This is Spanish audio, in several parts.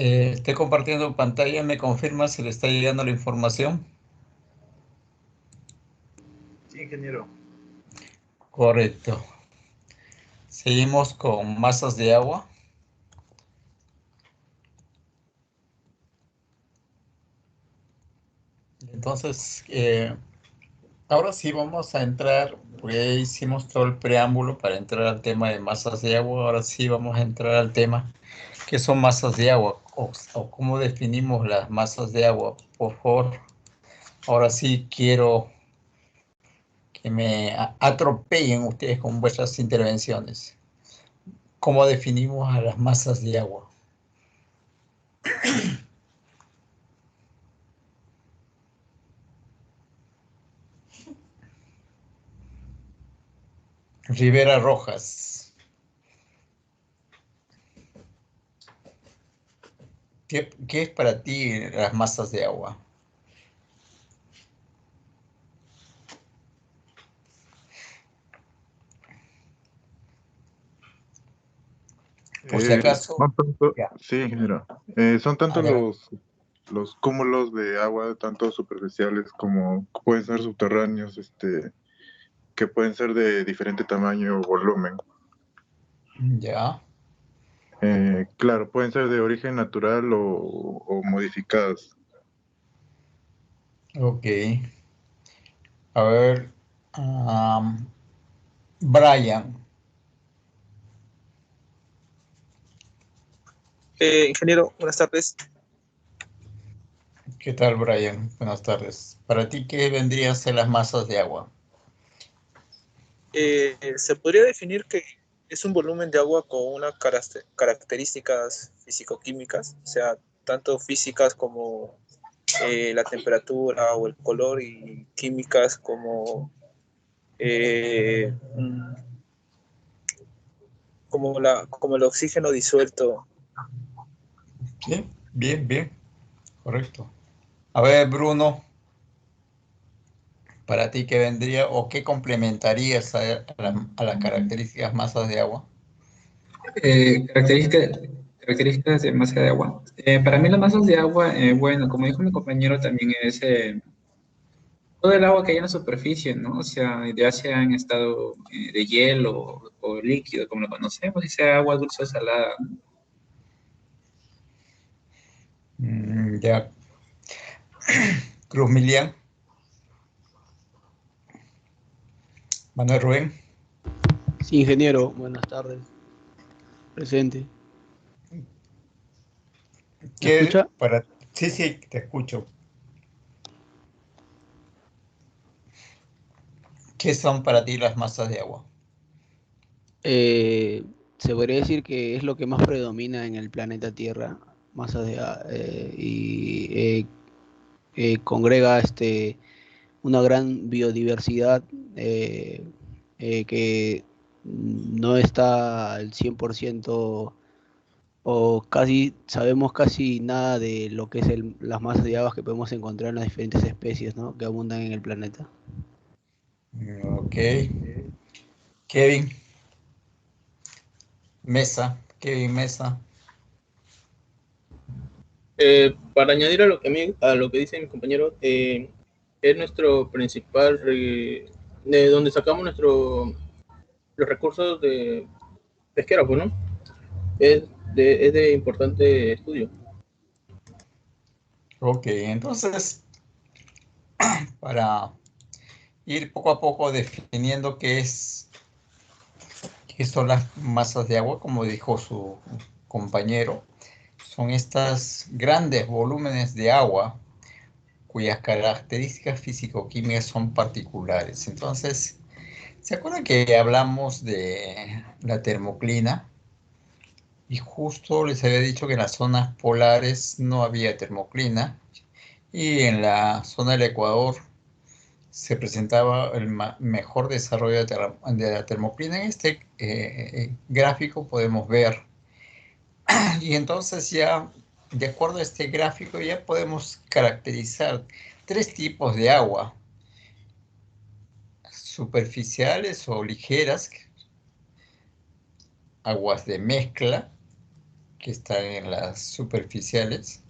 Estoy compartiendo pantalla, ¿me confirma si le está llegando la información? Sí, ingeniero. Correcto. Seguimos con masas de agua. Entonces, ahora sí vamos a entrar, porque ya hicimos todo el preámbulo para entrar al tema de masas de agua. Ahora sí vamos a entrar al tema, ¿qué son masas de agua? O cómo definimos las masas de agua. Por favor, ahora sí quiero que me atropellen ustedes con vuestras intervenciones. ¿Cómo definimos a las masas de agua? Rivera Rojas, ¿qué es para ti las masas de agua? Por si acaso, Son tanto, ya, sí, ingeniero. Son tanto adelante. los cúmulos de agua, tanto superficiales como pueden ser subterráneos, que pueden ser de diferente tamaño o volumen. Ya, Claro, pueden ser de origen natural o modificadas. ok. A ver, Brian, Ingeniero, buenas tardes. ¿qué tal, Brian? Buenas tardes. Para ti, ¿qué vendrían a ser las masas de agua? Se podría definir que es un volumen de agua con unas características físico-químicas, o sea, tanto físicas como la temperatura o el color, y químicas como, como el oxígeno disuelto. Sí, bien, bien, correcto. A ver, Bruno, para ti, ¿qué vendría o qué complementarías a las características masas de agua? Características de masa de agua. Para mí las masas de agua, bueno, como dijo mi compañero, también es todo el agua que hay en la superficie, ¿no? O sea, ya sea en estado de hielo o líquido, como lo conocemos, y sea agua dulce o salada, ¿no? Ya, Cruz Milian, Manuel Rubén, Sí, ingeniero, buenas tardes. Presente. ¿Me ¿qué escucha? para... Sí, sí, te escucho. ¿Qué son para ti las masas de agua? Eh, Se podría decir que es lo que más predomina en el planeta Tierra, masas congrega una gran biodiversidad que no está al 100% o casi sabemos casi nada de lo que es las masas de agua que podemos encontrar en las diferentes especies, ¿no?, que abundan en el planeta. Ok. Kevin Mesa, Kevin Mesa. Para añadir a lo que, a lo que dice mi compañero, es nuestro principal, de donde sacamos los recursos de pesquera, pues, ¿no? Es de importante estudio. Ok, entonces, para ir poco a poco definiendo qué son las masas de agua, como dijo su compañero, son estas grandes volúmenes de agua cuyas características físico-químicas son particulares. Entonces, ¿se acuerdan que hablamos de la termoclina? Y justo les había dicho que en las zonas polares no había termoclina y en la zona del Ecuador se presentaba el mejor desarrollo de la termoclina. En este gráfico podemos ver. Y entonces ya, de acuerdo a este gráfico, ya podemos caracterizar tres tipos de agua: superficiales o ligeras, aguas de mezcla, que están en las superficiales,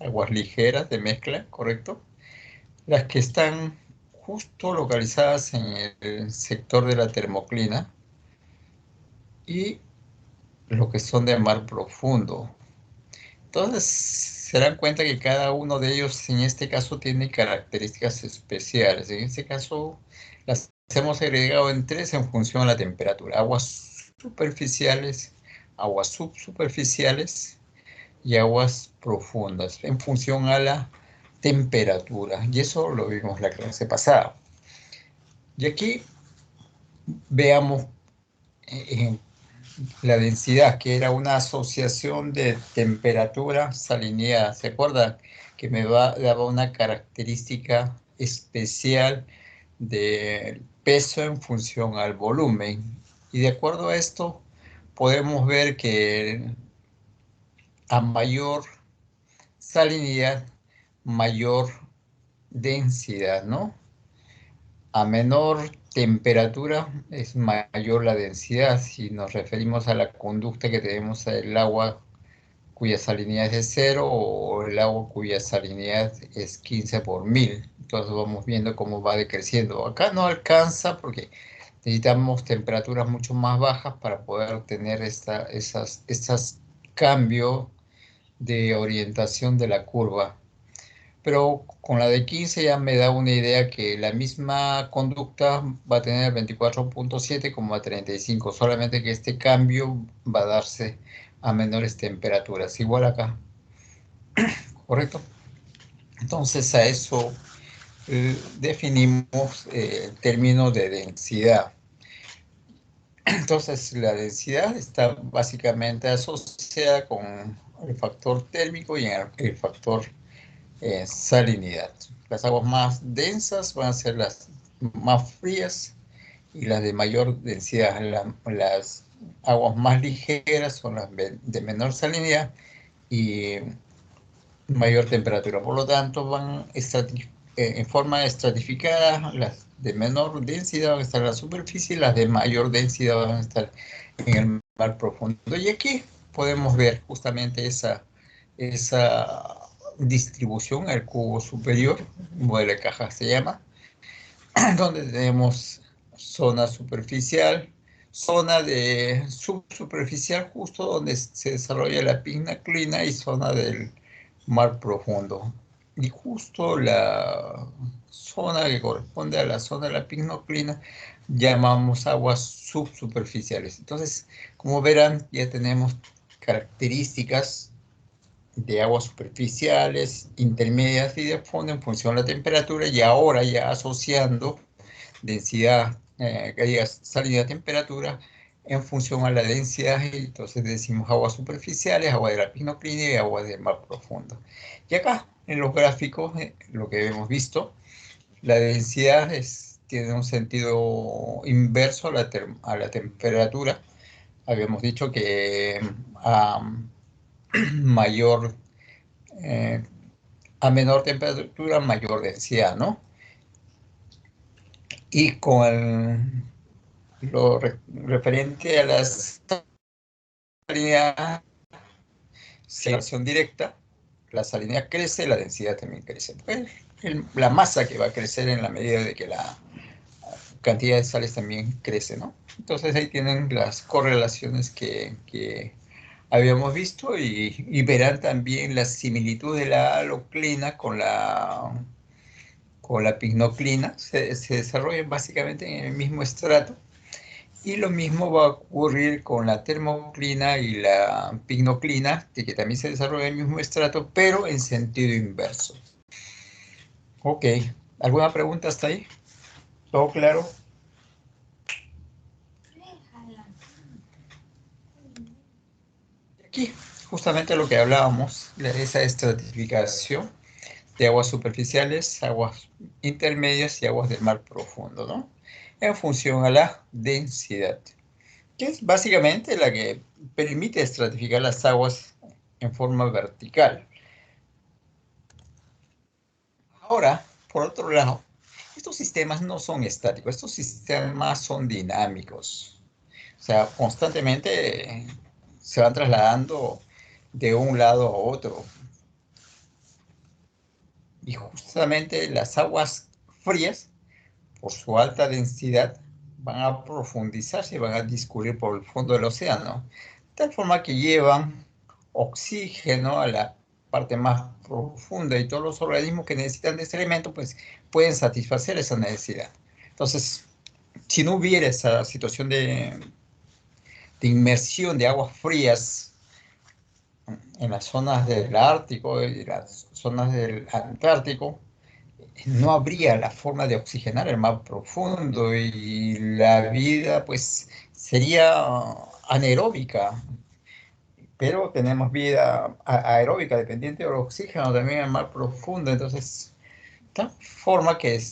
aguas ligeras de mezcla, ¿correcto? Las que están justo localizadas en el sector de la termoclina y lo que son de mar profundo. Entonces, se dan cuenta que cada uno de ellos, en este caso, tiene características especiales. En este caso, las hemos agregado en 3 en función a la temperatura. Aguas superficiales, aguas subsuperficiales y aguas profundas, en función a la temperatura. Y eso lo vimos la clase pasada. Y aquí veamos la densidad, que era una asociación de temperatura salinidad. ¿Se acuerdan? Que me daba una característica especial de peso en función al volumen. Y de acuerdo a esto, podemos ver que a mayor salinidad, mayor densidad, ¿no? A menor temperatura es mayor la densidad. Si nos referimos a la conducta que tenemos del agua cuya salinidad es de 0 o el agua cuya salinidad es 15 por 1000. Entonces vamos viendo cómo va decreciendo. Acá no alcanza porque necesitamos temperaturas mucho más bajas para poder obtener estos cambios de orientación de la curva. Pero con la de 15 ya me da una idea que la misma conducta va a tener 24.7 como a 35, solamente que este cambio va a darse a menores temperaturas, igual acá, ¿correcto? Entonces a eso definimos el término de densidad. Entonces la densidad está básicamente asociada con el factor térmico y el factor salinidad. Las aguas más densas van a ser las más frías y las de mayor densidad. Las aguas más ligeras son las de menor salinidad y mayor temperatura. Por lo tanto, van en forma estratificada. Las de menor densidad van a estar en la superficie y las de mayor densidad van a estar en el mar profundo. Y aquí podemos ver justamente esa distribución, el cubo superior, modelo de caja se llama, donde tenemos zona superficial, zona de subsuperficial, justo donde se desarrolla la pignaclina, y zona del mar profundo. Y justo la zona que corresponde a la zona de la pignoclina llamamos aguas subsuperficiales. Entonces, como verán, ya tenemos características de aguas superficiales, intermedias y de fondo en función de la temperatura, y ahora ya asociando densidad, salinidad, temperatura en función a la densidad, y entonces decimos aguas superficiales, agua de la pignoclina y agua de mar profundo. Y acá en los gráficos, lo que hemos visto, la densidad tiene un sentido inverso a la temperatura. Habíamos dicho que mayor, a menor temperatura, mayor densidad, ¿no? Y con lo referente a la salinidad, relación directa, la salinidad crece, la densidad también crece. Pues, la masa que va a crecer en la medida de que la cantidad de sales también crece, ¿no? Entonces ahí tienen las correlaciones que habíamos visto, y verán también la similitud de la haloclina con la pignoclina. Se desarrollan básicamente en el mismo estrato, y lo mismo va a ocurrir con la termoclina y la pignoclina, que también se desarrolla en el mismo estrato, pero en sentido inverso. Ok, ¿alguna pregunta hasta ahí? ¿Todo claro? Aquí, justamente lo que hablábamos, esa estratificación de aguas superficiales, aguas intermedias y aguas del mar profundo, ¿no? En función a la densidad, que es básicamente la que permite estratificar las aguas en forma vertical. Ahora, por otro lado, estos sistemas no son estáticos, estos sistemas son dinámicos. O sea, constantemente se van trasladando de un lado a otro. Y justamente las aguas frías, por su alta densidad, van a profundizarse y van a discurrir por el fondo del océano, de tal forma que llevan oxígeno a la parte más profunda y todos los organismos que necesitan de ese elemento pues pueden satisfacer esa necesidad. Entonces, si no hubiera esa situación de inmersión de aguas frías en las zonas del Ártico y las zonas del Antártico, no habría la forma de oxigenar el mar profundo y la vida pues sería anaeróbica, pero tenemos vida aeróbica dependiente del oxígeno también en el mar profundo. Entonces, tal forma que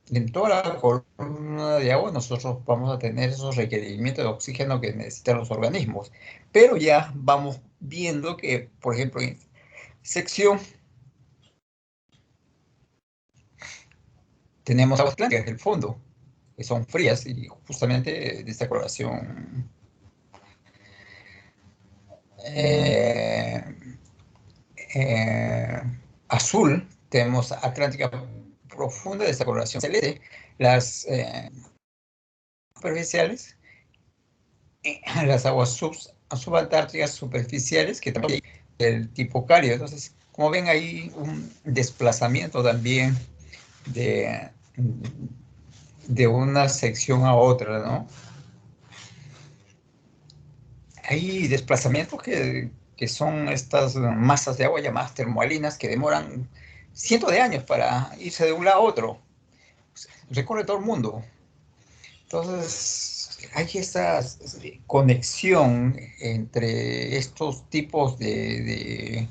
en toda la columna de agua nosotros vamos a tener esos requerimientos de oxígeno que necesitan los organismos, pero ya vamos viendo que, por ejemplo, en sección tenemos aguas atlánticas del fondo, que son frías y justamente de esta coloración azul, tenemos Atlántica profunda de esta coloración celeste, las superficiales, las aguas subantárticas superficiales, que también del tipo cálido. Entonces, como ven, hay un desplazamiento también de una sección a otra, ¿no? Hay desplazamientos que son estas masas de agua llamadas termohalinas que demoran cientos de años para irse de un lado a otro. Recorre todo el mundo. Entonces, hay esta conexión entre estos tipos de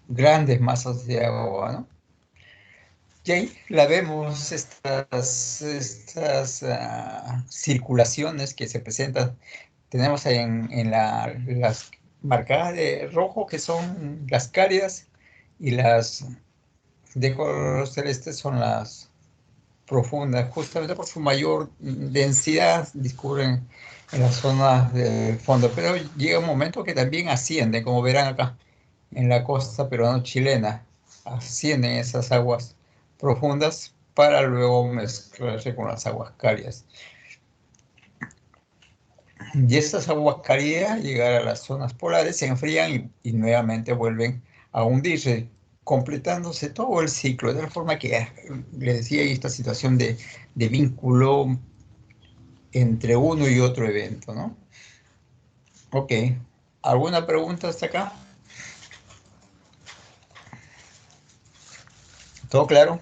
grandes masas de agua, ¿no? Y ahí la vemos, estas circulaciones que se presentan. Tenemos en las marcadas de rojo, que son las cálidas, y las de color celeste son las profundas, justamente por su mayor densidad, discurren en las zonas del fondo. Pero llega un momento que también ascienden, como verán acá, en la costa peruano-chilena, ascienden esas aguas profundas para luego mezclarse con las aguas cálidas. Y estas aguas cálidas, llegar a las zonas polares, se enfrían y nuevamente vuelven a hundirse, completándose todo el ciclo, de tal forma que, le decía, hay esta situación de vínculo entre uno y otro evento, ¿no? Ok, ¿alguna pregunta hasta acá? ¿Todo claro?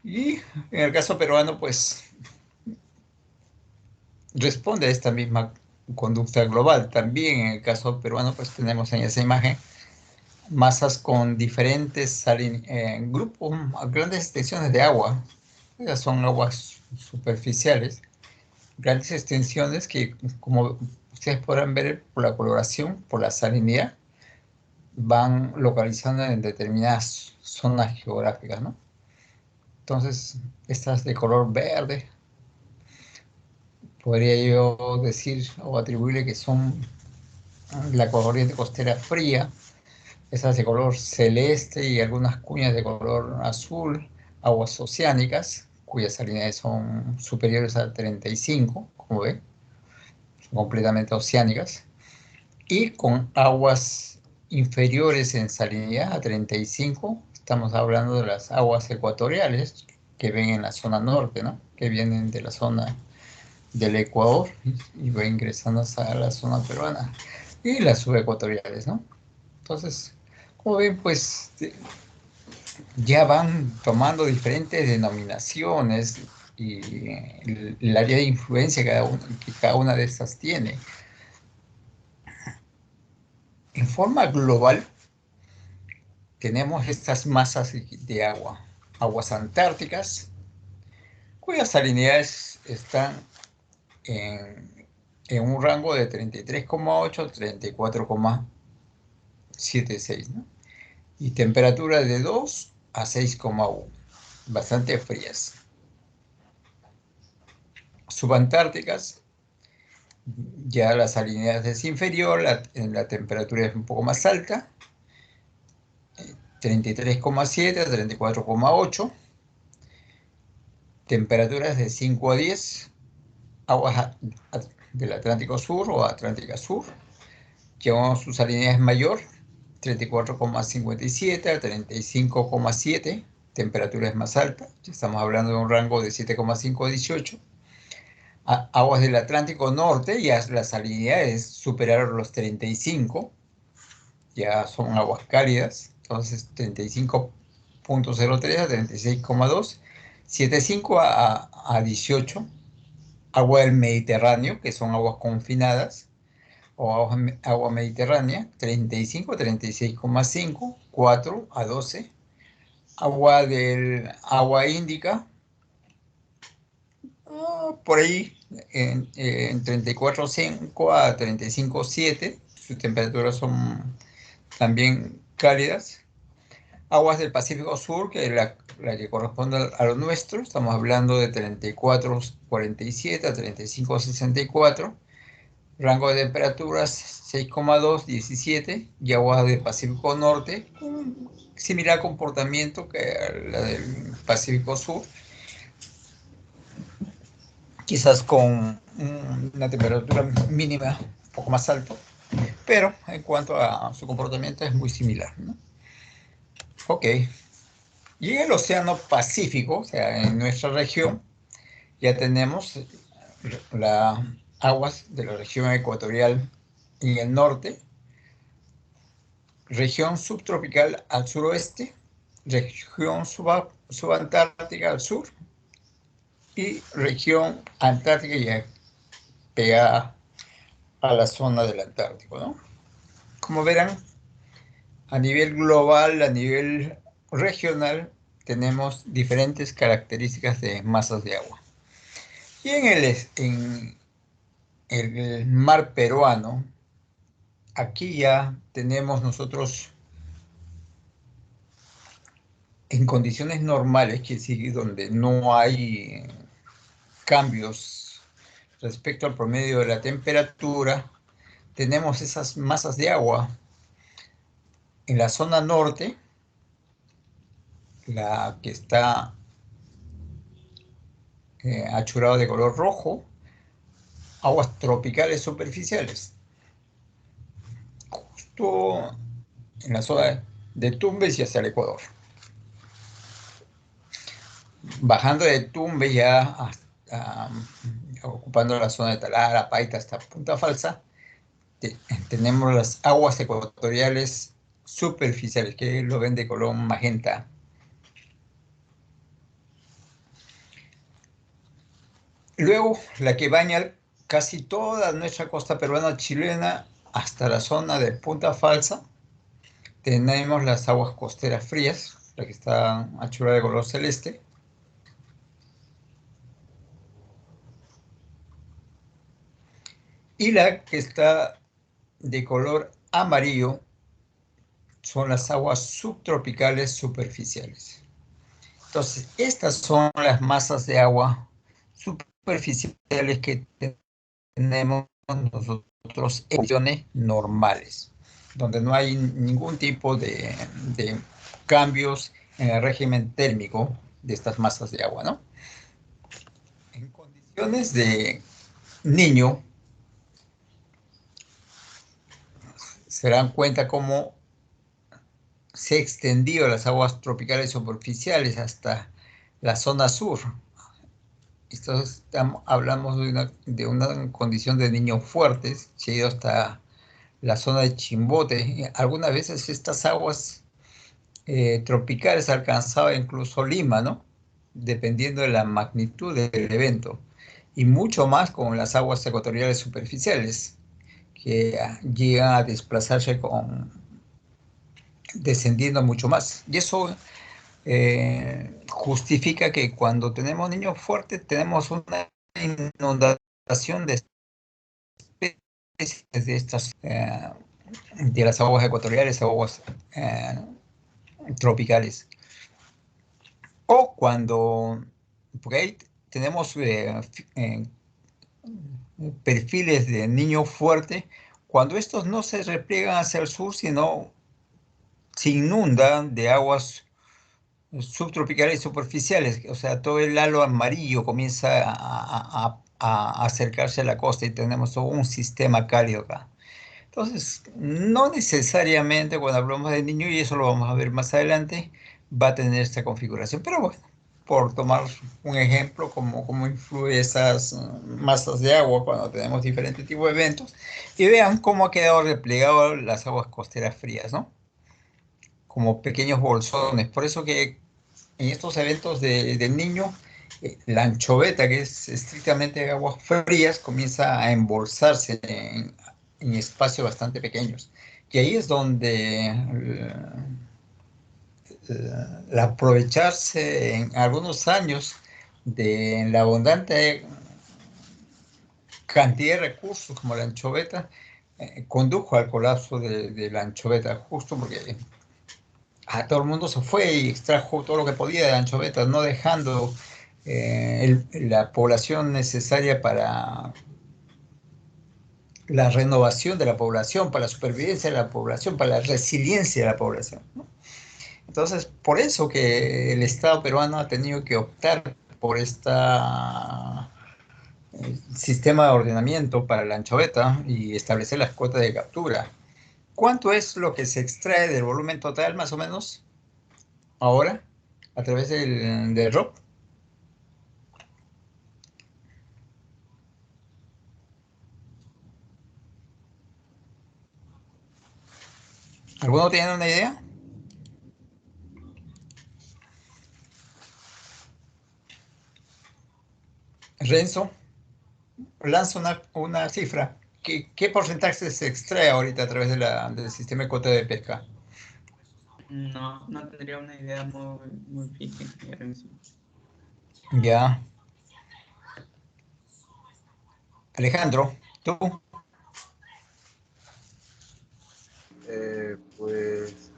Y en el caso peruano, pues, responde a esta misma conducta global. También en el caso peruano, pues tenemos en esa imagen masas con diferentes grupos, grandes extensiones de agua. Esas son aguas superficiales, grandes extensiones que, como ustedes podrán ver por la coloración, por la salinidad, van localizando en determinadas zonas geográficas, ¿no? Entonces, estas de color verde, podría yo decir o atribuirle que son la corriente costera fría, esas de color celeste y algunas cuñas de color azul, aguas oceánicas, cuyas salinidades son superiores a 35, como ven, son completamente oceánicas, y con aguas inferiores en salinidad a 35, estamos hablando de las aguas ecuatoriales que ven en la zona norte, ¿no? Que vienen de la zona del Ecuador y va ingresando a la zona peruana, y las subecuatoriales, ¿no? Entonces, como ven, pues ya van tomando diferentes denominaciones y el área de influencia que cada una de estas tiene. En forma global, tenemos estas masas de agua, aguas antárticas, cuyas salinidades están en un rango de 33,8 a 34,76, ¿no? y temperatura de 2 a 6,1, bastante frías. Subantárticas, ya la salinidad es inferior, la temperatura es un poco más alta, 33,7 a 34,8, temperaturas de 5 a 10, aguas del Atlántico Sur o Atlántica Sur, llevamos su salinidad es mayor, 34,57 a 35,7, temperatura es más alta, estamos hablando de un rango de 7,5 a 18. Aguas del Atlántico Norte, ya la salinidad es superar los 35, ya son aguas cálidas, entonces 35,03 a 36,2, 7,5 a 18. Agua del Mediterráneo, que son aguas confinadas, o agua mediterránea, 35 a 36,5, 4 a 12. Agua Índica, por ahí en 34,5 a 35,7, sus temperaturas son también cálidas. Aguas del Pacífico Sur, que es la que corresponde a lo nuestro, estamos hablando de 34,47 a 35,64. Rango de temperaturas 6,2, 17, y aguas del Pacífico Norte, con similar comportamiento que la del Pacífico Sur, quizás con una temperatura mínima un poco más alta, pero en cuanto a su comportamiento es muy similar, ¿no? Ok. Y en el Océano Pacífico, o sea, en nuestra región, ya tenemos las aguas de la región ecuatorial en el norte, región subtropical al suroeste, región subantártica al sur y región antártica ya pegada a la zona del Antártico, ¿no? Como verán, a nivel global, a nivel regional, tenemos diferentes características de masas de agua. Y en el mar peruano, aquí ya tenemos nosotros en condiciones normales, que sí, donde no hay cambios respecto al promedio de la temperatura, tenemos esas masas de agua en la zona norte, la que está achurado de color rojo, aguas tropicales superficiales. Justo en la zona de Tumbes y hacia el Ecuador. Bajando de Tumbes ya ocupando la zona de Talara, Paita hasta Punta Falsa, tenemos las aguas ecuatoriales superficiales, que lo ven de color magenta. Luego, la que baña casi toda nuestra costa peruana chilena hasta la zona de Punta Falsa, tenemos las aguas costeras frías, la que está achurada de color celeste. Y la que está de color amarillo son las aguas subtropicales superficiales. Entonces, estas son las masas de agua superficiales que tenemos nosotros en condiciones normales, donde no hay ningún tipo de cambios en el régimen térmico de estas masas de agua, ¿no? En condiciones de niño, se dan cuenta cómo se ha extendido las aguas tropicales superficiales hasta la zona sur. Hablamos de una condición de niños fuertes, se ha ido hasta la zona de Chimbote. Algunas veces estas aguas tropicales alcanzaban incluso Lima, ¿no? Dependiendo de la magnitud del evento. Y mucho más con las aguas ecuatoriales superficiales, que llegan a desplazarse descendiendo mucho más. Y eso justifica que cuando tenemos niños fuertes tenemos una inundación de especies de estas, de las aguas ecuatoriales, aguas tropicales. O cuando, porque ahí tenemos perfiles de niño fuerte, cuando estos no se repliegan hacia el sur, sino se inundan de aguas subtropicales y superficiales, o sea, todo el halo amarillo comienza a acercarse a la costa y tenemos todo un sistema cálido acá. Entonces, no necesariamente cuando hablamos de niño, y eso lo vamos a ver más adelante, va a tener esta configuración. Pero bueno, por tomar un ejemplo, cómo influye esas masas de agua cuando tenemos diferentes tipos de eventos, y vean cómo ha quedado replegado las aguas costeras frías, ¿no? Como pequeños bolsones. Por eso que en estos eventos del niño, la anchoveta, que es estrictamente de aguas frías, comienza a embolsarse en espacios bastante pequeños. Y ahí es donde el aprovecharse en algunos años de la abundante cantidad de recursos como la anchoveta, condujo al colapso de la anchoveta, justo porque todo el mundo se fue y extrajo todo lo que podía de anchovetas, no dejando la población necesaria para la renovación de la población, para la supervivencia de la población, para la resiliencia de la población, ¿no? Entonces, por eso que el Estado peruano ha tenido que optar por este sistema de ordenamiento para la anchoveta y establecer las cuotas de captura. ¿Cuánto es lo que se extrae del volumen total, más o menos, ahora, a través del ROP? ¿Alguno tiene una idea? Renzo, lanza una cifra. ¿Qué porcentaje se extrae ahorita a través del sistema de cuota de pesca? No, no tendría una idea muy fija. Ya. Alejandro, ¿tú? Pues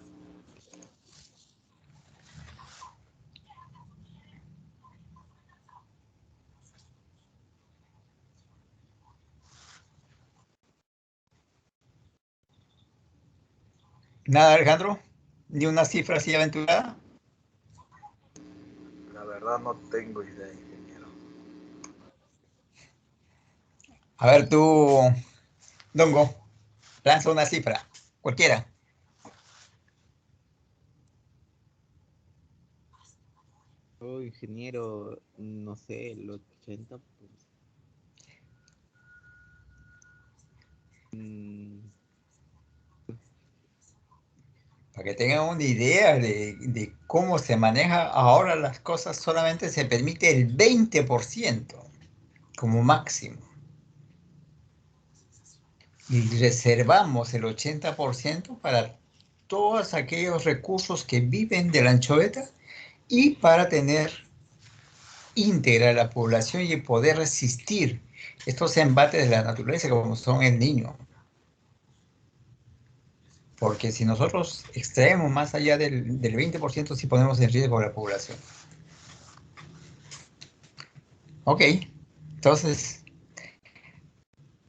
¿Nada, Alejandro? ¿Ni una cifra así aventurada? La verdad no tengo idea, ingeniero. A ver, tú, Dongo, lanza una cifra, cualquiera. Oh, ingeniero, no sé, el 80%. Para que tengan una idea de cómo se maneja ahora las cosas, solamente se permite el 20% como máximo. Y reservamos el 80% para todos aquellos recursos que viven de la anchoveta y para tener íntegra la población y poder resistir estos embates de la naturaleza como son el Niño. Porque si nosotros extraemos más allá del 20%, sí ponemos en riesgo a la población. Ok, entonces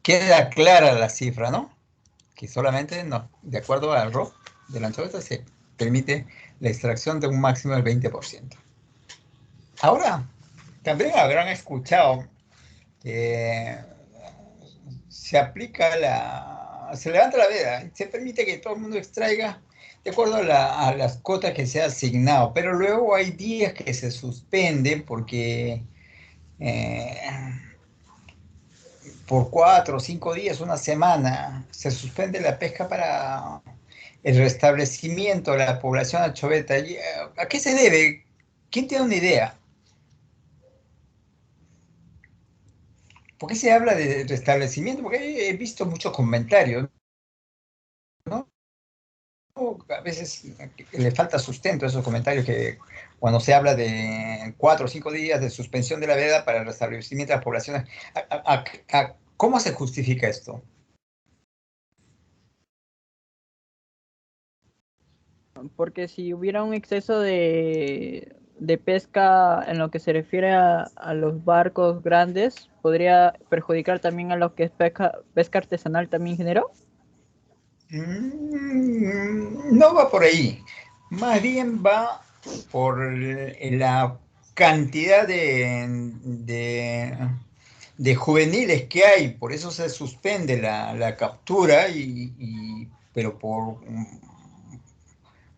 queda clara la cifra, ¿no? Que solamente, no, de acuerdo al ROC de la anchoveta, se permite la extracción de un máximo del 20%. Ahora, también habrán escuchado que se levanta la veda y se permite que todo el mundo extraiga de acuerdo a las cuotas que se ha asignado, pero luego hay días que se suspenden porque por 4 o 5 días, una semana, se suspende la pesca para el restablecimiento de la población anchoveta. ¿A qué se debe? ¿Quién tiene una idea? ¿Por qué se habla de restablecimiento? Porque he visto muchos comentarios, ¿no? A veces le falta sustento a esos comentarios que cuando se habla de 4 o 5 días de suspensión de la veda para el restablecimiento de las poblaciones, ¿cómo se justifica esto? porque si hubiera un exceso de pesca en lo que se refiere a los barcos grandes, ¿podría perjudicar también a lo que es pesca artesanal también, ingeniero? No va por ahí, más bien va por la cantidad de juveniles que hay, por eso se suspende la captura, pero por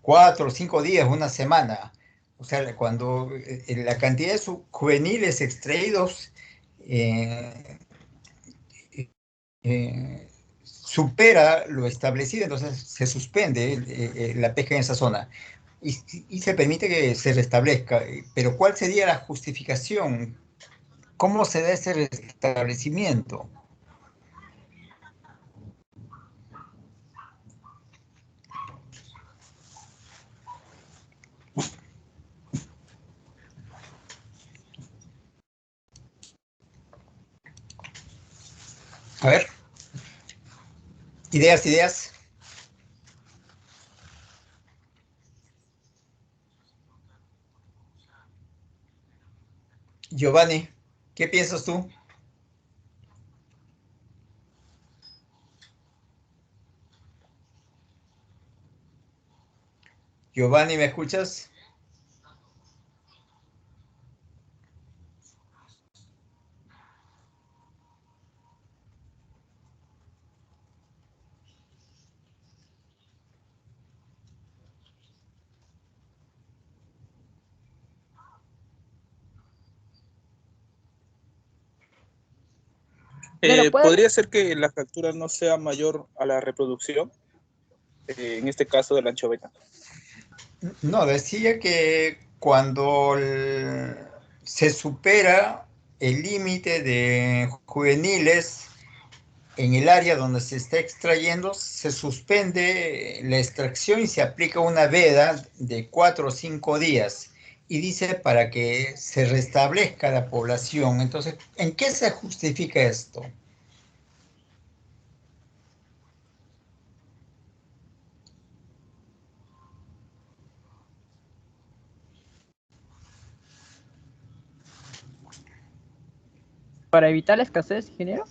4 o 5 días, una semana. O sea, cuando la cantidad de juveniles extraídos eh, supera lo establecido, entonces se suspende la pesca en esa zona y se permite que se restablezca. Pero ¿cuál sería la justificación? ¿Cómo se da ese restablecimiento? A ver, ideas. Giovanni, ¿qué piensas tú? Giovanni, ¿me escuchas? Pero puede. ¿Podría ser que la captura no sea mayor a la reproducción? En este caso de la anchoveta. No, decía que cuando se supera el límite de juveniles en el área donde se está extrayendo, se suspende la extracción y se aplica una veda de 4 o 5 días. Y dice para que se restablezca la población. Entonces, ¿en qué se justifica esto? Para evitar la escasez, ingeniero.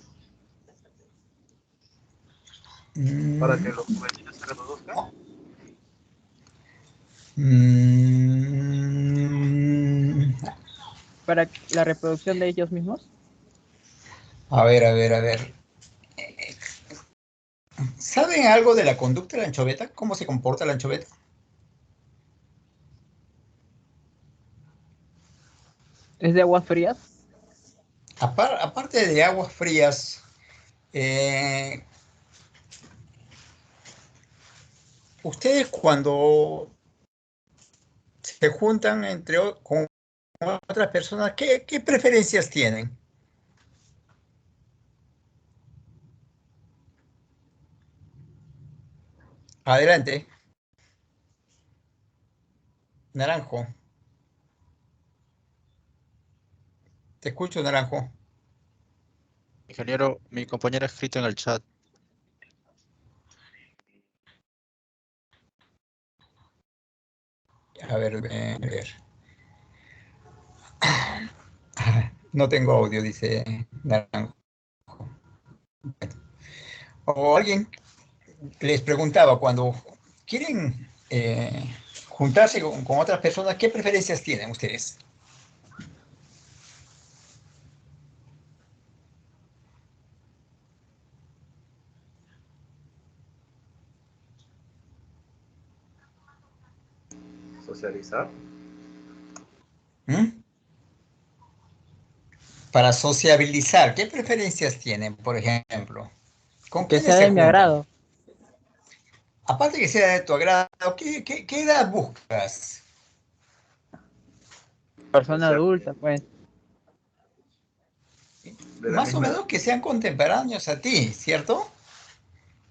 Para que los juveniles se reproduzcan. Para la reproducción de ellos mismos. A ver. ¿Saben algo de la conducta de la anchoveta? ¿Cómo se comporta la anchoveta? ¿Es de aguas frías? Aparte de aguas frías, ustedes cuando se juntan con otras personas, ¿qué preferencias tienen? Adelante. Naranjo. Te escucho, Naranjo. Ingeniero, mi compañera ha escrito en el chat. A ver. No tengo audio, dice Naranjo. O alguien les preguntaba, cuando quieren juntarse con otras personas, ¿qué preferencias tienen ustedes? Socializar. ¿Mm? Para sociabilizar, ¿qué preferencias tienen, por ejemplo? ¿Con Que quiénes sea se de mi juntan? agrado. Aparte que sea de tu agrado, ¿qué edad buscas? Persona Ser adulta, pues. de la Más o misma edad. menos que sean contemporáneos a ti, ¿cierto?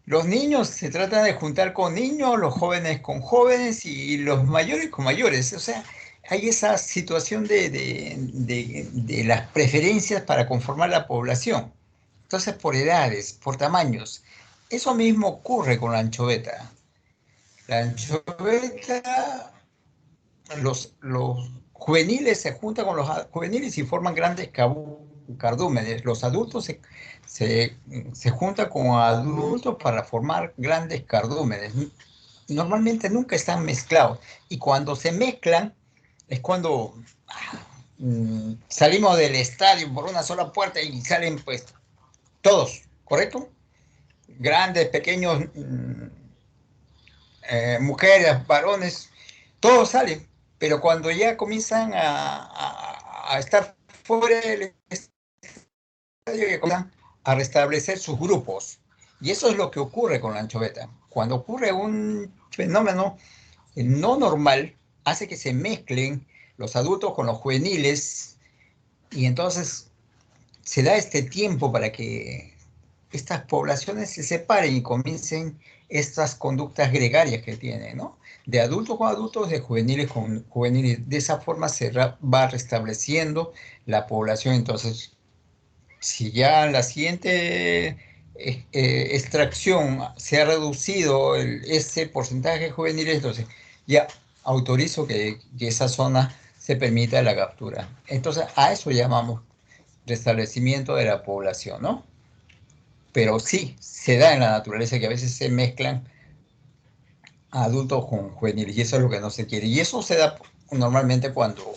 Los niños se trata de juntar con niños, los jóvenes con jóvenes y los mayores con mayores. O sea, hay esa situación de las preferencias para conformar la población. Entonces, por edades, por tamaños. Eso mismo ocurre con la anchoveta. La anchoveta, los juveniles se juntan con los juveniles y forman grandes cardúmenes. Los adultos se juntan con adultos para formar grandes cardúmenes. Normalmente nunca están mezclados. Y cuando se mezclan es cuando salimos del estadio por una sola puerta y salen pues todos, ¿correcto? Grandes, pequeños, mujeres, varones, todos salen, pero cuando ya comienzan a estar fuera del estadio, ya comienzan a restablecer sus grupos. Y eso es lo que ocurre con la anchoveta. Cuando ocurre un fenómeno no normal, hace que se mezclen los adultos con los juveniles, y entonces se da este tiempo para que estas poblaciones se separen y comiencen estas conductas gregarias que tienen, ¿no? De adultos con adultos, de juveniles con juveniles. De esa forma se va restableciendo la población. Entonces, si ya en la siguiente extracción se ha reducido ese porcentaje de juveniles, entonces ya autorizo que esa zona se permita la captura. Entonces, a eso llamamos restablecimiento de la población, ¿no? Pero sí, se da en la naturaleza que a veces se mezclan adultos con juveniles, y eso es lo que no se quiere. Y eso se da normalmente cuando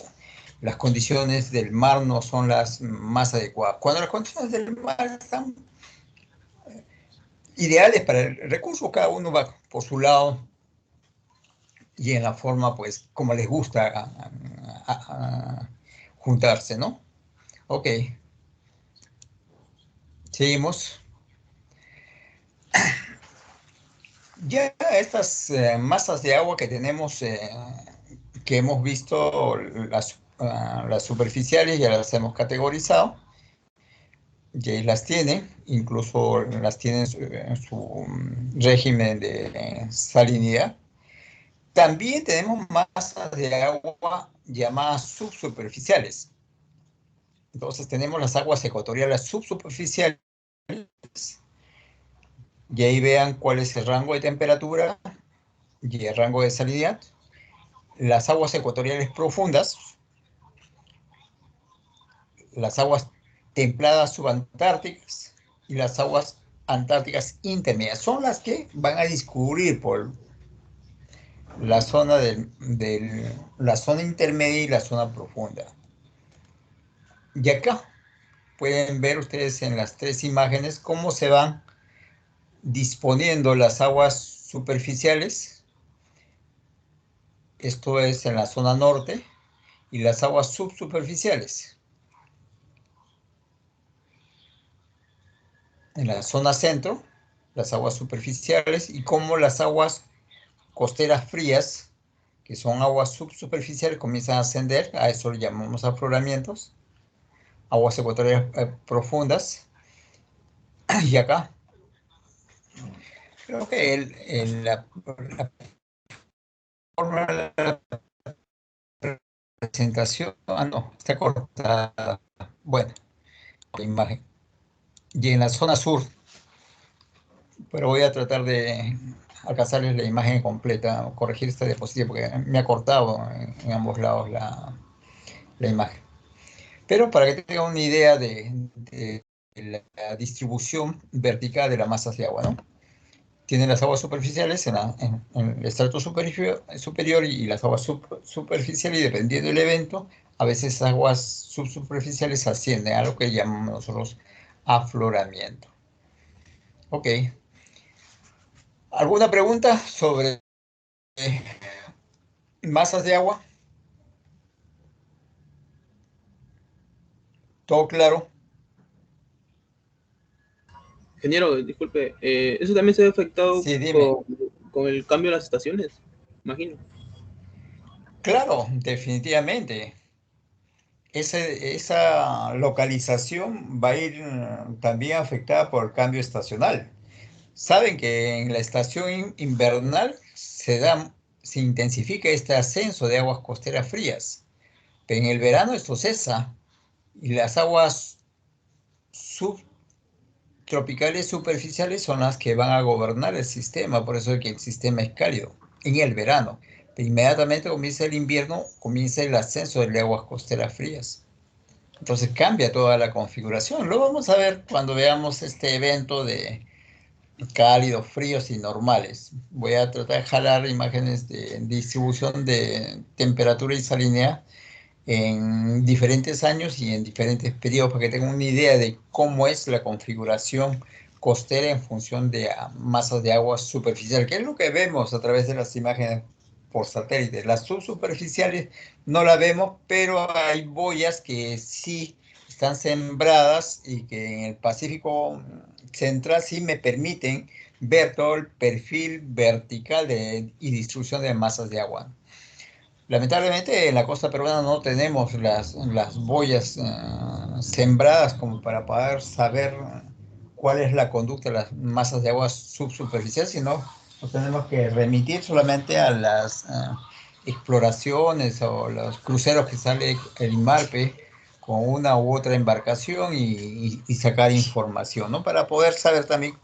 las condiciones del mar no son las más adecuadas. Cuando las condiciones del mar están ideales para el recurso, cada uno va por su lado y en la forma, pues, como les gusta juntarse, ¿no? Ok. Seguimos. Ya estas masas de agua que tenemos, que hemos visto, las superficiales ya las hemos categorizado, ya las tienen, incluso las tienen en su régimen de salinidad. También tenemos masas de agua llamadas subsuperficiales. Entonces tenemos las aguas ecuatoriales subsuperficiales, y ahí vean cuál es el rango de temperatura y el rango de salinidad. Las aguas ecuatoriales profundas, las aguas templadas subantárticas y las aguas antárticas intermedias son las que van a discurrir por la zona la zona intermedia y la zona profunda. Y acá pueden ver ustedes en las tres imágenes cómo se van disponiendo las aguas superficiales. Esto es en la zona norte, y las aguas subsuperficiales en la zona centro, las aguas superficiales, y cómo las aguas costeras frías, que son aguas subsuperficiales, comienzan a ascender. A eso lo llamamos afloramientos. Aguas ecuatoriales profundas. Y acá creo que la forma de la presentación, no, está cortada. Bueno, la imagen. Y en la zona sur, pero voy a tratar de alcanzarles la imagen completa, corregir esta diapositiva porque me ha cortado en ambos lados la imagen. Pero para que tengan una idea de la distribución vertical de las masas de agua, ¿no? Tienen las aguas superficiales en el estrato superior y las aguas superficiales, y dependiendo del evento, a veces aguas subsuperficiales ascienden a lo que llamamos nosotros afloramiento. Ok. ¿Alguna pregunta sobre masas de agua? ¿Todo claro? Ingeniero, disculpe, ¿eso también se ve afectado Sí, dime. con el cambio de las estaciones? Imagino. Claro, definitivamente. Esa localización va a ir también afectada por el cambio estacional. Saben que en la estación invernal se intensifica este ascenso de aguas costeras frías, pero en el verano esto cesa, y las aguas subtropicales superficiales son las que van a gobernar el sistema, por eso es que el sistema es cálido. en el verano. Pero inmediatamente comienza el invierno, comienza el ascenso de aguas costeras frías. Entonces cambia toda la configuración. Lo vamos a ver cuando veamos este evento de cálidos, fríos y normales. Voy a tratar de jalar imágenes de distribución de temperatura y salinidad en diferentes años y en diferentes periodos para que tengan una idea de cómo es la configuración costera en función de masas de agua superficial, que es lo que vemos a través de las imágenes por satélite. Las subsuperficiales no las vemos, pero hay boyas que sí están sembradas y que en el Pacífico Central sí me permiten ver todo el perfil vertical y distribución de masas de agua. Lamentablemente en la costa peruana no tenemos las boyas sembradas como para poder saber cuál es la conducta de las masas de agua subsuperficiales, sino nos tenemos que remitir solamente a las exploraciones o los cruceros que sale el IMARPE con una u otra embarcación y sacar información, ¿no? Para poder saber también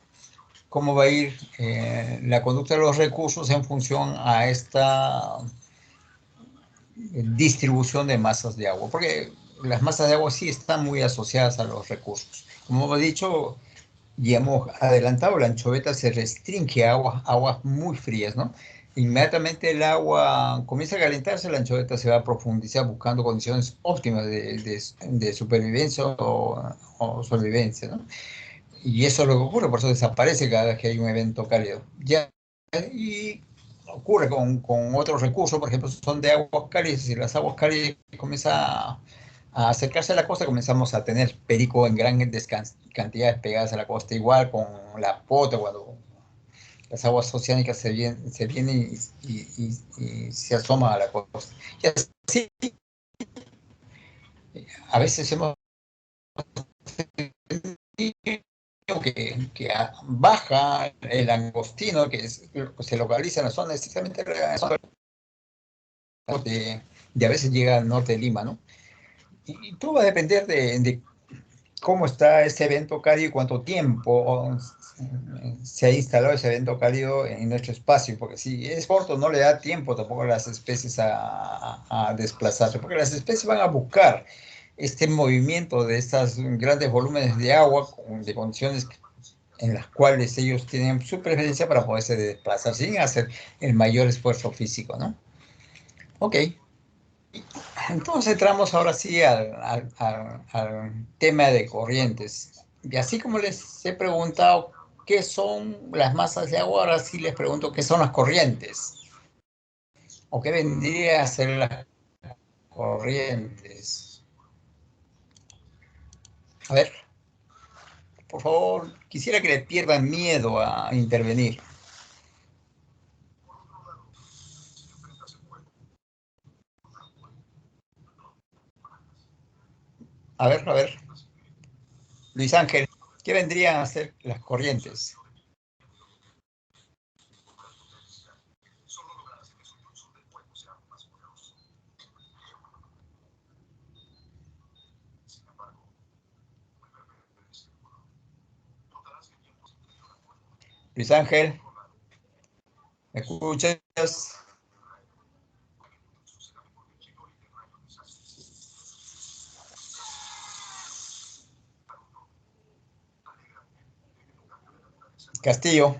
cómo va a ir la conducta de los recursos en función a esta distribución de masas de agua, porque las masas de agua sí están muy asociadas a los recursos. Como hemos dicho y hemos adelantado, la anchoveta se restringe a aguas muy frías, ¿no? Inmediatamente el agua comienza a calentarse, la anchoveta se va a profundizar buscando condiciones óptimas de supervivencia o sobrevivencia, ¿no? Y eso es lo que ocurre, por eso desaparece cada vez que hay un evento cálido. Ya, y ocurre con otros recursos, por ejemplo, son de aguas cálidas, y las aguas cálidas comienzan a acercarse a la costa, comenzamos a tener perico en grandes cantidades pegadas a la costa, igual con la pota, cuando las aguas oceánicas se vienen y se asoman a la costa. Y así, a veces hemos que baja el angostino, se localiza en la zona, exactamente en la zona de a veces llega al norte de Lima, ¿no? Y todo va a depender de cómo está ese evento cálido y cuánto tiempo se ha instalado ese evento cálido en nuestro espacio, porque si es corto no le da tiempo tampoco a las especies a desplazarse, porque las especies van a buscar este movimiento de estos grandes volúmenes de agua, de condiciones en las cuales ellos tienen su preferencia para poderse desplazar sin hacer el mayor esfuerzo físico, ¿no? Ok. Entonces entramos ahora sí al tema de corrientes. Y así como les he preguntado qué son las masas de agua, ahora sí les pregunto qué son las corrientes. ¿O qué vendría a ser las corrientes? A ver, por favor, quisiera que le pierdan miedo a intervenir. A ver. Luis Ángel, ¿qué vendrían a ser las corrientes? Luis Ángel, ¿me escuchas? Castillo.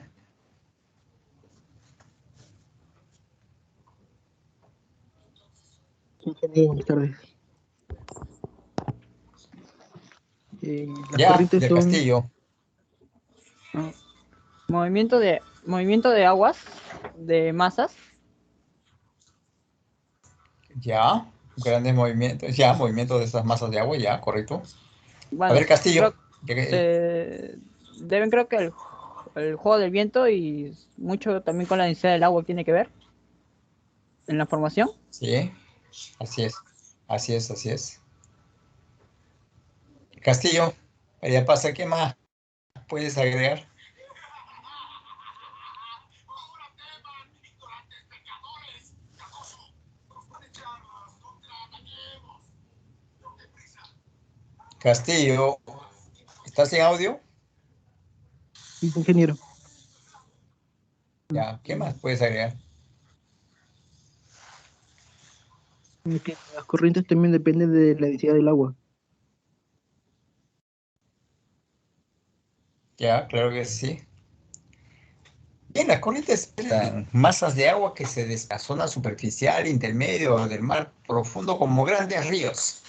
Buenas tardes. Las Ya, corrientes del son... Castillo. Movimiento de aguas, de masas. Ya, grandes movimientos. Ya, movimientos de esas masas de agua, ya, correcto. Bueno, A ver, Castillo. creo que el juego del viento y mucho también con la densidad del agua tiene que ver en la formación. Sí, así es. Así es. Castillo, ya pasa, ¿qué más puedes agregar? Castillo, ¿estás en audio? Ingeniero. Ya, ¿qué más puedes agregar? Que las corrientes también dependen de la densidad del agua. Ya, claro que sí. Bien, las corrientes eran masas de agua que se desplazan a zona superficial, intermedio o del mar profundo como grandes ríos.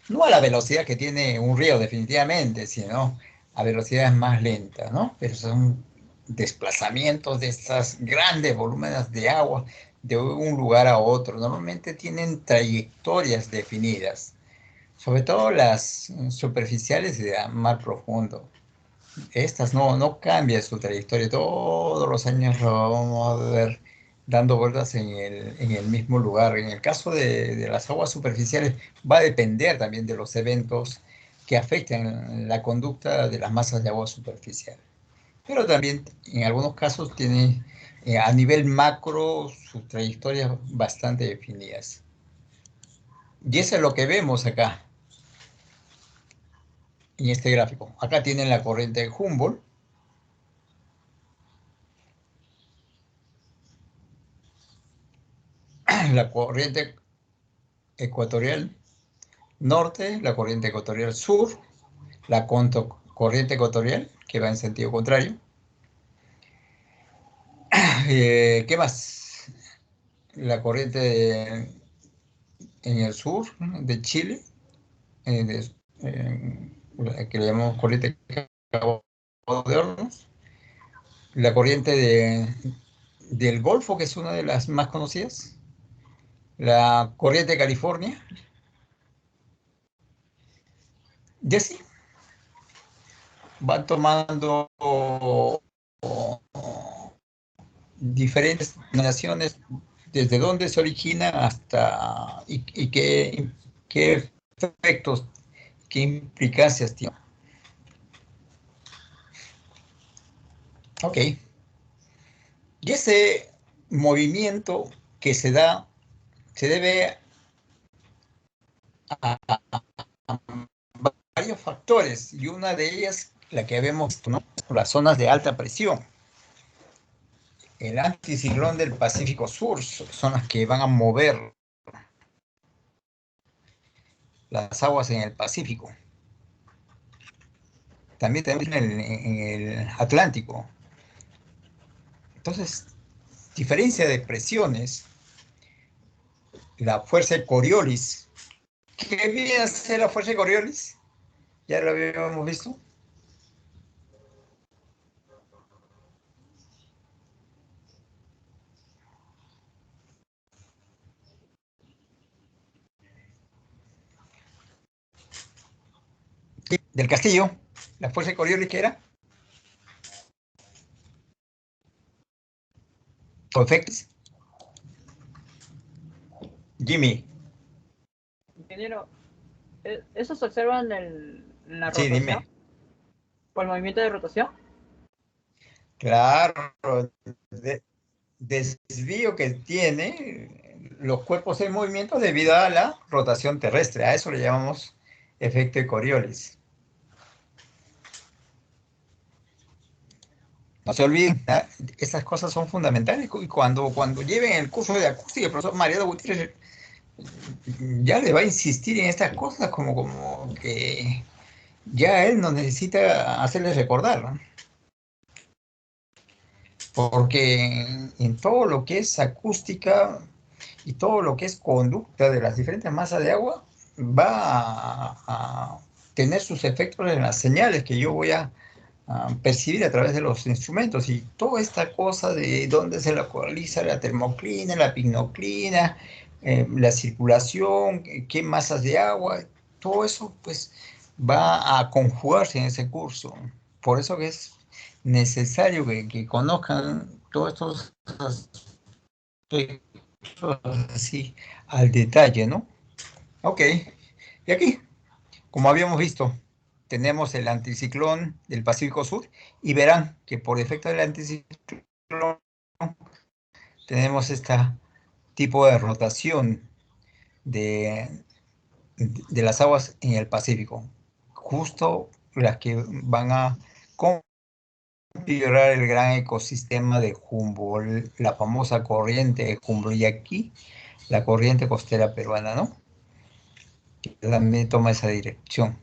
No a la velocidad que tiene un río definitivamente, sino a velocidades más lentas, ¿no? Pero son desplazamientos de estas grandes volúmenes de agua de un lugar a otro. Normalmente tienen trayectorias definidas, sobre todo las superficiales de mar profundo. Estas no cambian su trayectoria, todos los años lo vamos a ver dando vueltas en el mismo lugar. En el caso de las aguas superficiales va a depender también de los eventos que afecten la conducta de las masas de agua superficial. Pero también en algunos casos tiene a nivel macro sus trayectorias bastante definidas. Y eso es lo que vemos acá, en este gráfico. Acá tienen la corriente de Humboldt. La corriente ecuatorial norte, la corriente ecuatorial sur, la corriente ecuatorial que va en sentido contrario. ¿Qué más? La corriente en el sur de Chile, que le llamamos corriente de Cabo de Hornos. La corriente del Golfo, que es una de las más conocidas. La corriente de California. Y así van tomando diferentes naciones desde dónde se origina hasta y qué efectos, qué implicancias tiene. Ok. Y ese movimiento que se da se debe a varios factores y una de ellas, la que habíamos visto, ¿no? Las zonas de alta presión. El anticiclón del Pacífico Sur son las que van a mover las aguas en el Pacífico. También tenemos en el Atlántico. Entonces, diferencia de presiones, la fuerza de Coriolis. ¿Qué viene a ser la fuerza de Coriolis? Ya lo habíamos visto. Del Castillo, la fuerza de Coriolis, ¿qué era? ¿O efectos? Jimmy. Ingeniero, ¿eso se observa en la Sí, rotación? dime. ¿Por el movimiento de rotación? Claro, desvío que tiene los cuerpos en movimiento debido a la rotación terrestre. A eso le llamamos efecto de Coriolis. No se olviden, estas cosas son fundamentales y cuando lleven el curso de acústica, el profesor Mariano Gutiérrez ya le va a insistir en estas cosas como que ya él no necesita hacerles recordar, ¿no? Porque en todo lo que es acústica y todo lo que es conducta de las diferentes masas de agua va a tener sus efectos en las señales que yo voy a percibir a través de los instrumentos, y toda esta cosa de dónde se localiza la termoclina, la pignoclina, la circulación, qué masas de agua, todo eso pues va a conjugarse en ese curso. Por eso que es necesario que conozcan todos estos aspectos así al detalle, ¿no? Ok, y aquí, como habíamos visto, tenemos el anticiclón del Pacífico Sur y verán que por efecto del anticiclón tenemos este tipo de rotación de las aguas en el Pacífico, justo las que van a configurar el gran ecosistema de Humboldt, la famosa corriente de Humboldt. Y aquí la corriente costera peruana, ¿no? Que también toma esa dirección.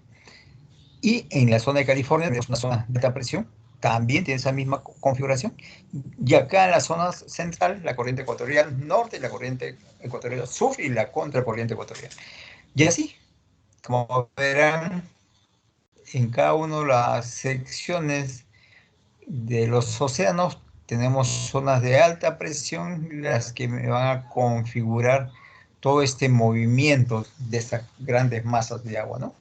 Y en la zona de California, es una zona de alta presión, también tiene esa misma configuración. Y acá en la zona central, la corriente ecuatorial norte, la corriente ecuatorial sur y la contracorriente ecuatorial. Y así, como verán, en cada una de las secciones de los océanos tenemos zonas de alta presión, las que me van a configurar todo este movimiento de estas grandes masas de agua, ¿no?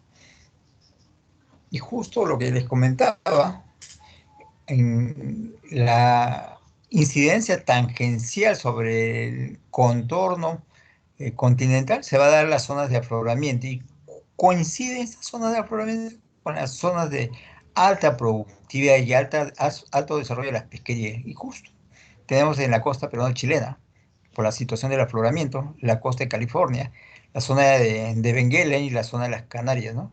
Y justo lo que les comentaba, en la incidencia tangencial sobre el contorno continental se va a dar las zonas de afloramiento y coinciden estas zonas de afloramiento con las zonas de alta productividad y alto desarrollo de las pesquerías. Y justo tenemos en la costa peruana chilena, por la situación del afloramiento, la costa de California, la zona de Benguela y la zona de las Canarias, ¿no?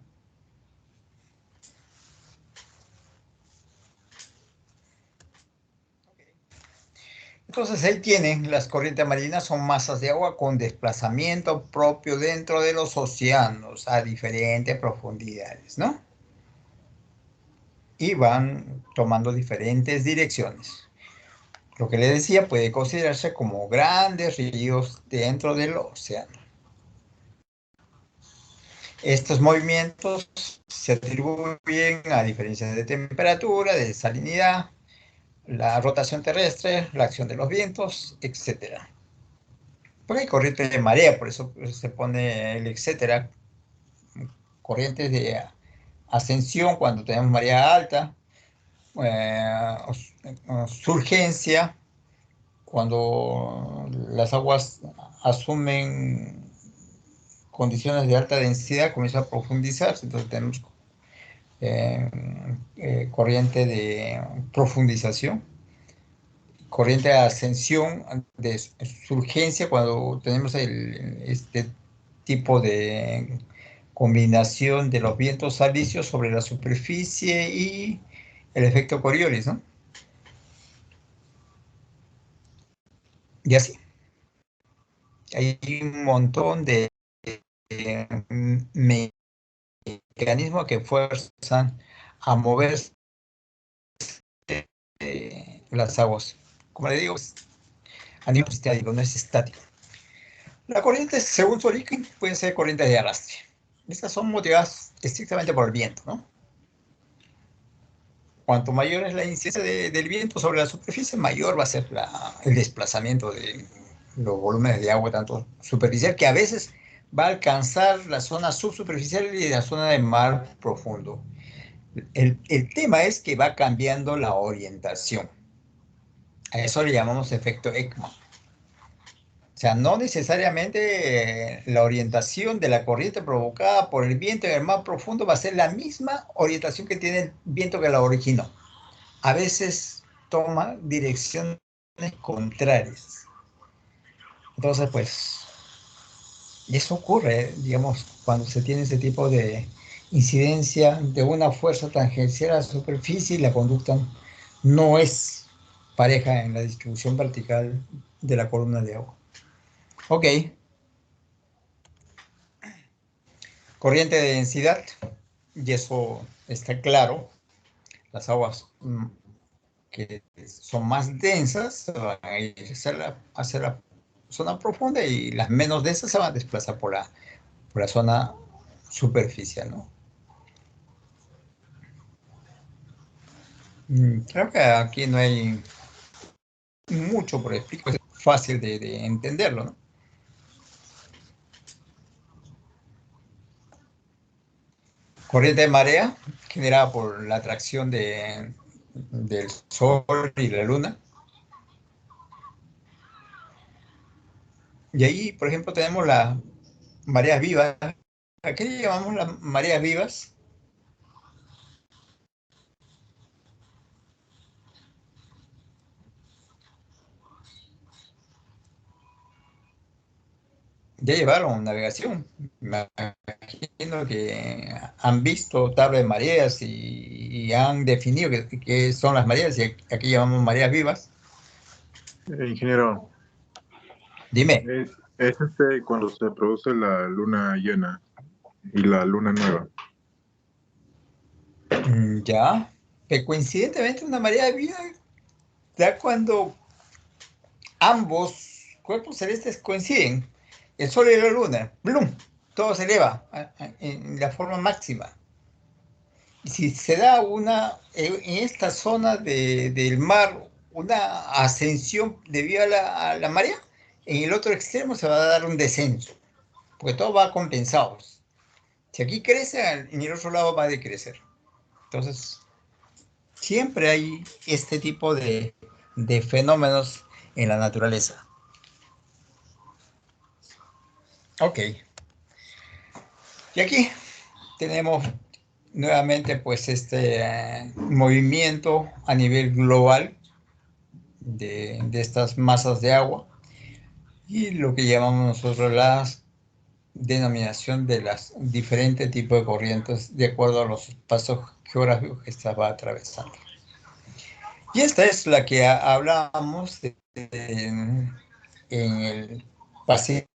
Entonces ahí tienen, las corrientes marinas son masas de agua con desplazamiento propio dentro de los océanos a diferentes profundidades, ¿no? Y van tomando diferentes direcciones. Lo que les decía puede considerarse como grandes ríos dentro del océano. Estos movimientos se atribuyen a diferencias de temperatura, de salinidad, la rotación terrestre, la acción de los vientos, etc. Porque hay corrientes de marea, por eso se pone el etcétera, corrientes de ascensión cuando tenemos marea alta, surgencia, cuando las aguas asumen condiciones de alta densidad, comienza a profundizarse, entonces tenemos corriente de profundización, corriente de ascensión, de surgencia, cuando tenemos este tipo de combinación de los vientos alisios sobre la superficie y el efecto Coriolis, ¿no? Y así. Hay un montón de mecanismos que fuerzan a moverse las aguas. Como le digo, a nivel estático, no es estático. La corriente, según su origen, pueden ser corrientes de arrastre. Estas son motivadas estrictamente por el viento, ¿no? Cuanto mayor es la incidencia del viento sobre la superficie, mayor va a ser el desplazamiento de los volúmenes de agua, tanto superficial, que a veces va a alcanzar la zona subsuperficial y la zona de mar profundo. El tema es que va cambiando la orientación. A eso le llamamos efecto Ekman. O sea, no necesariamente la orientación de la corriente provocada por el viento en el mar profundo va a ser la misma orientación que tiene el viento que la originó. A veces toma direcciones contrarias. Entonces, pues, y eso ocurre, digamos, cuando se tiene ese tipo de incidencia de una fuerza tangencial a la superficie y la conducta no es pareja en la distribución vertical de la columna de agua. Ok. Corriente de densidad, y eso está claro. Las aguas que son más densas van a ir hacia la zona profunda y las menos densas se van a desplazar por la zona superficial, ¿no? Creo que aquí no hay mucho por explicar, es fácil de entenderlo, ¿no? Corriente de marea generada por la atracción del Sol y la Luna. Y ahí, por ejemplo, tenemos las mareas vivas. ¿A qué llamamos las mareas vivas? Ya llevaron navegación. Me imagino que han visto tabla de mareas y han definido qué son las mareas, y aquí llamamos mareas vivas. Ingeniero. Dime. Es cuando se produce la luna llena y la luna nueva. Ya, que coincidentemente una marea viva da cuando ambos cuerpos celestes coinciden, el Sol y la Luna, ¡blum! Todo se eleva en la forma máxima. Y si se da en esta zona del mar una ascensión debido a la marea, en el otro extremo se va a dar un descenso, porque todo va compensado. Si aquí crece, en el otro lado va a decrecer. Entonces, siempre hay este tipo de fenómenos en la naturaleza. Ok. Y aquí tenemos nuevamente pues este movimiento a nivel global de estas masas de agua y lo que llamamos nosotros la denominación de las diferentes tipos de corrientes de acuerdo a los espacios geográficos que estaba atravesando. Y esta es la que hablábamos en el Pacífico,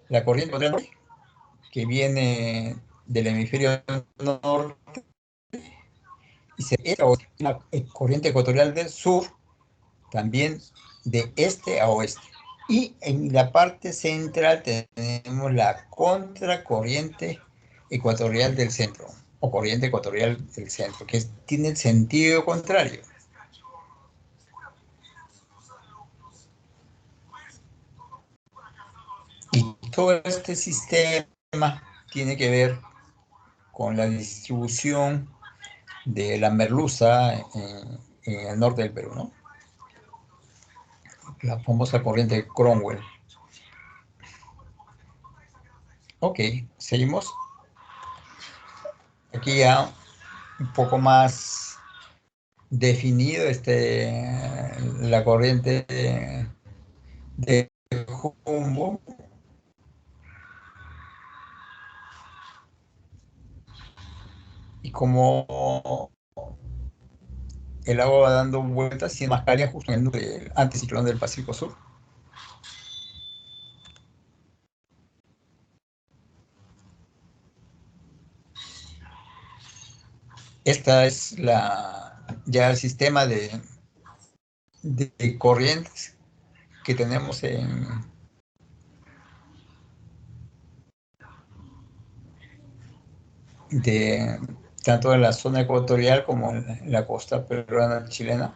la corriente norte, que viene del hemisferio norte, y la corriente ecuatorial del sur, también de este a oeste. Y en la parte central tenemos la contracorriente ecuatorial del centro, o corriente ecuatorial del centro, que tiene el sentido contrario. Y todo este sistema tiene que ver con la distribución de la merluza en el norte del Perú, ¿no? La famosa corriente de Cromwell. Ok, seguimos. Aquí ya un poco más definido la corriente de Humboldt. Y como el agua va dando vueltas, y más cálida justo en el anticiclón del Pacífico Sur. Esta es ya el sistema de corrientes que tenemos tanto en la zona ecuatorial como en la costa peruana chilena.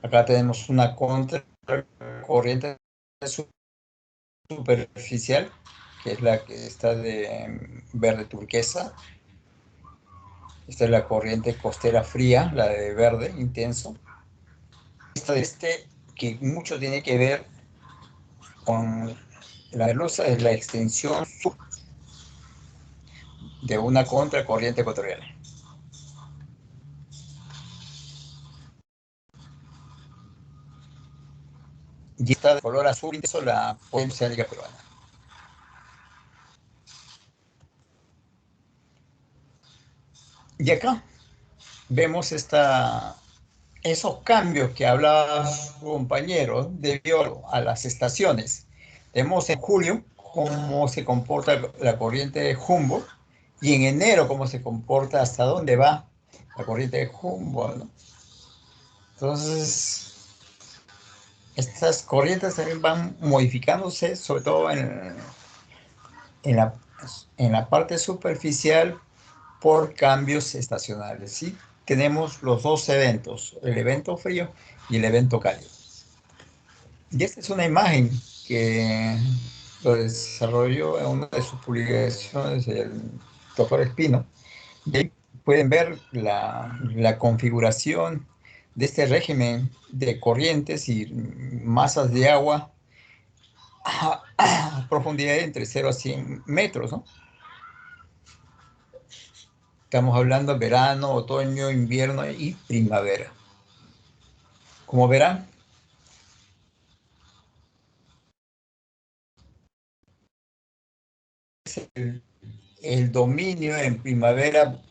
Acá tenemos una contracorriente superficial, que es la que está de verde turquesa. Esta es la corriente costera fría, la de verde intenso. Esta de que mucho tiene que ver con la merluza, es la extensión sur de una contracorriente ecuatorial. Y esta de color azul intenso, la corriente oceánica peruana. Y acá vemos esos cambios que hablaba su compañero debido a las estaciones. Vemos en julio cómo se comporta la corriente de Humboldt y en enero cómo se comporta, hasta dónde va la corriente de Humboldt, ¿no? Entonces, estas corrientes también van modificándose, sobre todo en la parte superficial por cambios estacionales, ¿sí? Tenemos los dos eventos, el evento frío y el evento cálido. Y esta es una imagen que lo desarrolló en una de sus publicaciones el doctor Espino. Y ahí pueden ver la configuración de este régimen de corrientes y masas de agua a profundidad de entre 0 a 100 metros, ¿no? Estamos hablando de verano, otoño, invierno y primavera. Como verán, el dominio en primavera,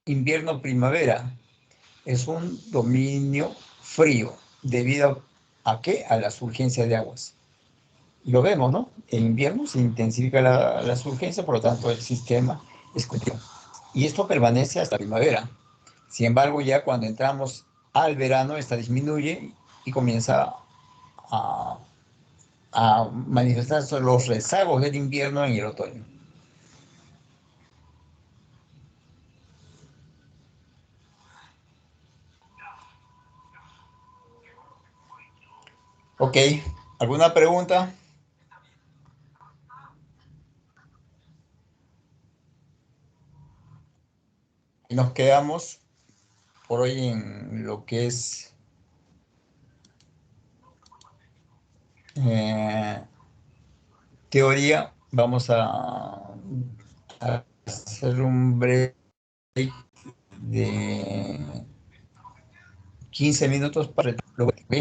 invierno, primavera, es un dominio frío. debido a qué? A las urgencias de aguas. Lo vemos, ¿no? En invierno se intensifica las urgencias, por lo tanto el sistema es continuo. Y esto permanece hasta primavera. Sin embargo, ya cuando entramos al verano, esta disminuye y comienza a manifestarse los rezagos del invierno en el otoño. Ok, ¿alguna pregunta? Y nos quedamos por hoy en lo que es teoría. Vamos a hacer un break de 15 minutos para... ¿Ok?